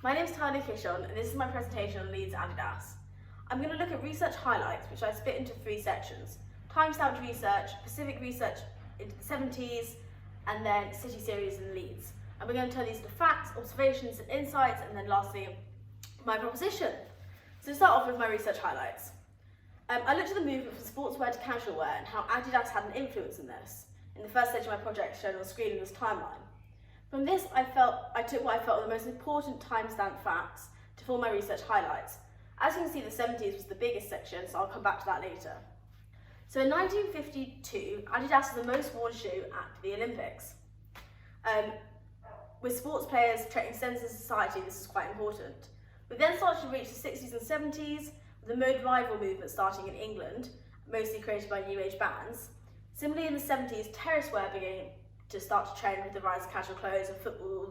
My name is Tyler Kishon and this is my presentation on Leeds Adidas. I'm going to look at research highlights, which I split into three sections: time-stamped research, specific research into the 70s, and then city series in Leeds. And we're going to turn these into facts, observations and insights, and then lastly, my proposition. So to start off with my research highlights. I looked at the movement from sportswear to casual wear and how Adidas had an influence in this. In the first stage of my project shown on screen in this timeline. From this, I took what I felt were the most important timestamp facts to form my research highlights. As you can see, the 70s was the biggest section, so I'll come back to that later. So in 1952, Adidas was the most worn shoe at the Olympics. With sports players training sense in society, this is quite important. We then started to reach the 60s and 70s, with the mode revival movement starting in England, mostly created by new age bands. Similarly, in the 70s, terrace wear began to start to trend with the rise of casual clothes and football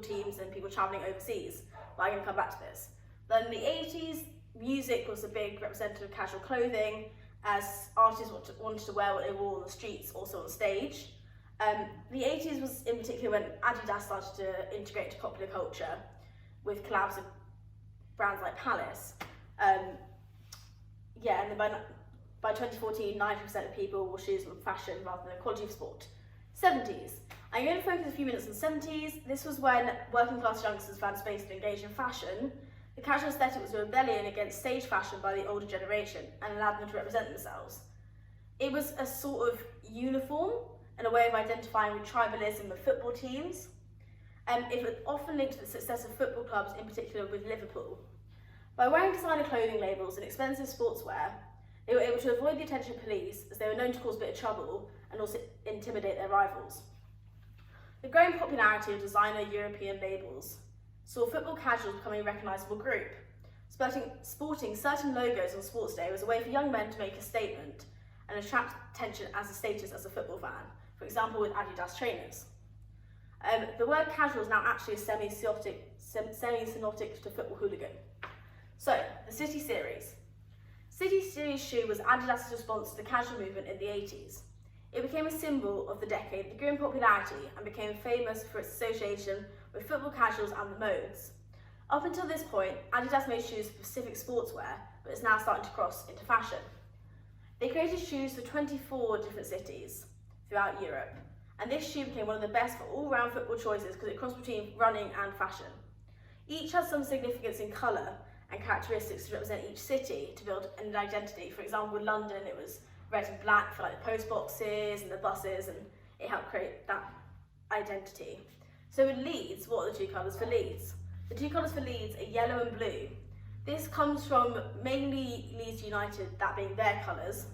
teams and people travelling overseas. But I'm going to come back to this. Then in the 80s, music was a big representative of casual clothing, as artists wanted to wear what they wore on the streets, also on stage. The 80s was in particular when Adidas started to integrate into popular culture with collabs with brands like Palace. And then by 2014, 90% of people wore shoes for fashion rather than quality of sport. 70s. I'm going to focus a few minutes on the 70s. This was when working class youngsters found space to engage in fashion. The casual aesthetic was a rebellion against stage fashion by the older generation and allowed them to represent themselves. It was a sort of uniform and a way of identifying with tribalism of football teams. It was often linked to the success of football clubs, in particular with Liverpool. By wearing designer clothing labels and expensive sportswear, they were able to avoid the attention of police, as they were known to cause a bit of trouble and also intimidate their rivals. The growing popularity of designer European labels saw football casuals becoming a recognisable group. Sporting certain logos on sports day was a way for young men to make a statement and attract attention as a status as a football fan, for example with Adidas trainers. The word casual is now actually semi-synoptic to football hooligan. So, the City Series. City Series shoe was Adidas' response to the casual movement in the 80s. It became a symbol of the decade that grew in popularity and became famous for its association with football casuals and the modes. Up until this point, Adidas made shoes for specific sportswear, but is now starting to cross into fashion. They created shoes for 24 different cities throughout Europe, and this shoe became one of the best for all-round football choices because it crossed between running and fashion. Each has some significance in colour and characteristics to represent each city to build an identity. For example, with London, it was red and black for like the post boxes and the buses, and it helped create that identity. So with Leeds, what are the two colours for Leeds? The two colours for Leeds are yellow and blue. This comes from mainly Leeds United, that being their colours,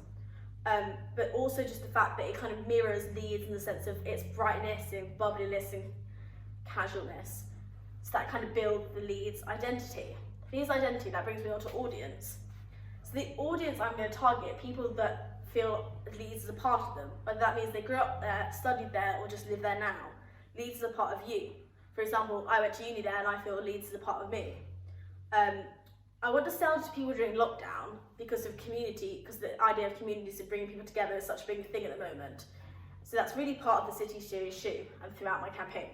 but also just the fact that it kind of mirrors Leeds in the sense of its brightness and bubbliness and casualness. So that kind of builds the Leeds identity. Leeds identity, that brings me on to audience. So the audience I'm going to target, people that feel Leeds is a part of them, whether that means they grew up there, studied there, or just live there now. Leeds is a part of you. For example, I went to uni there and I feel Leeds is a part of me. I want to sell to people during lockdown because of community, because the idea of communities and bringing people together is such a big thing at the moment. So that's really part of the City Series shoe and throughout my campaign.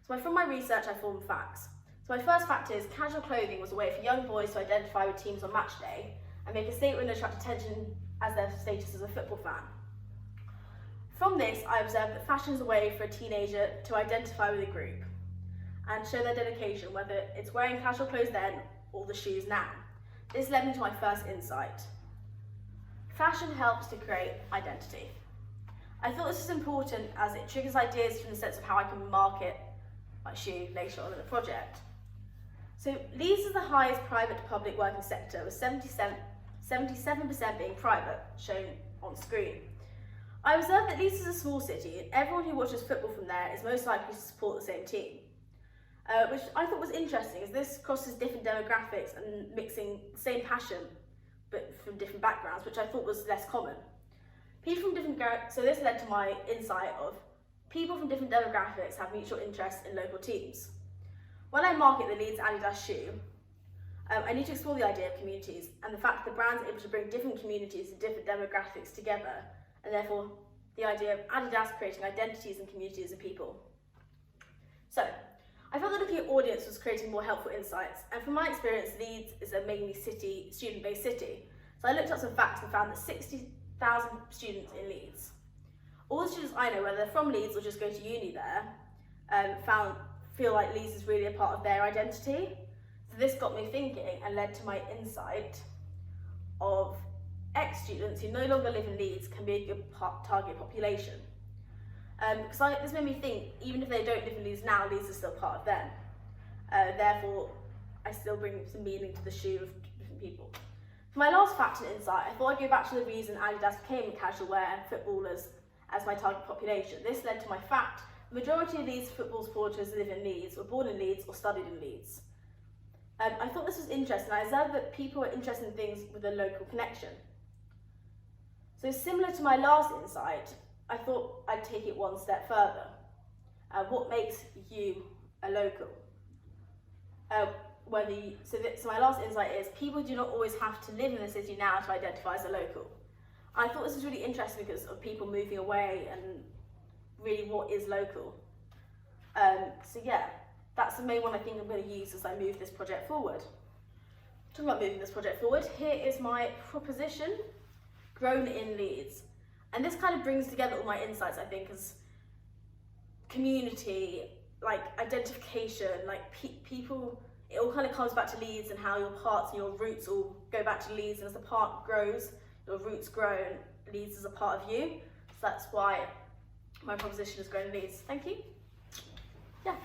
So from my research, I formed facts. So my first fact is casual clothing was a way for young boys to identify with teams on match day and make a statement and attract attention as their status as a football fan. From this, I observed that fashion is a way for a teenager to identify with a group and show their dedication, whether it's wearing casual clothes then or the shoes now. This led me to my first insight. Fashion helps to create identity. I thought this was important as it triggers ideas from the sense of how I can market my shoe later on in the project. So Leeds is the highest private to public working sector, with 77% being private, shown on screen. I observed that Leeds is a small city and everyone who watches football from there is most likely to support the same team. Which I thought was interesting, as this crosses different demographics and mixing the same passion but from different backgrounds, which I thought was less common. So this led to my insight of people from different demographics have mutual interests in local teams. When I market the Leeds Adidas shoe, I need to explore the idea of communities and the fact that the brand's able to bring different communities and different demographics together, and therefore the idea of Adidas creating identities and communities of people. So, I felt that looking at audience was creating more helpful insights, and from my experience, Leeds is a mainly student-based city. So I looked up some facts and found that 60,000 students in Leeds. All the students I know, whether they're from Leeds or just go to uni there, feel like Leeds is really a part of their identity. So this got me thinking and led to my insight of ex-students who no longer live in Leeds can be a good target population. Because this made me think, even if they don't live in Leeds now, Leeds is still part of them. Therefore, I still bring some meaning to the shoe of different people. For my last fact and insight, I thought I'd go back to the reason Adidas became casual wear and footballers as my target population. This led to my fact: the majority of these football supporters live in Leeds, were born in Leeds or studied in Leeds. I thought this was interesting. I observed that people are interested in things with a local connection. So similar to my last insight, I thought I'd take it one step further. What makes you a local? So my last insight is people do not always have to live in the city now to identify as a local. I thought this was really interesting because of people moving away and really what is local. So yeah, that's the main one I think I'm going to use as I move this project forward. Talking about moving this project forward, here is my proposition, grown in Leeds. And this kind of brings together all my insights, I think, as community, like identification, like people, it all kind of comes back to Leeds and how your parts and your roots all go back to Leeds, and as the part grows, your roots grow and Leeds is a part of you. So that's why my proposition is grown in Leeds. Thank you. Yeah.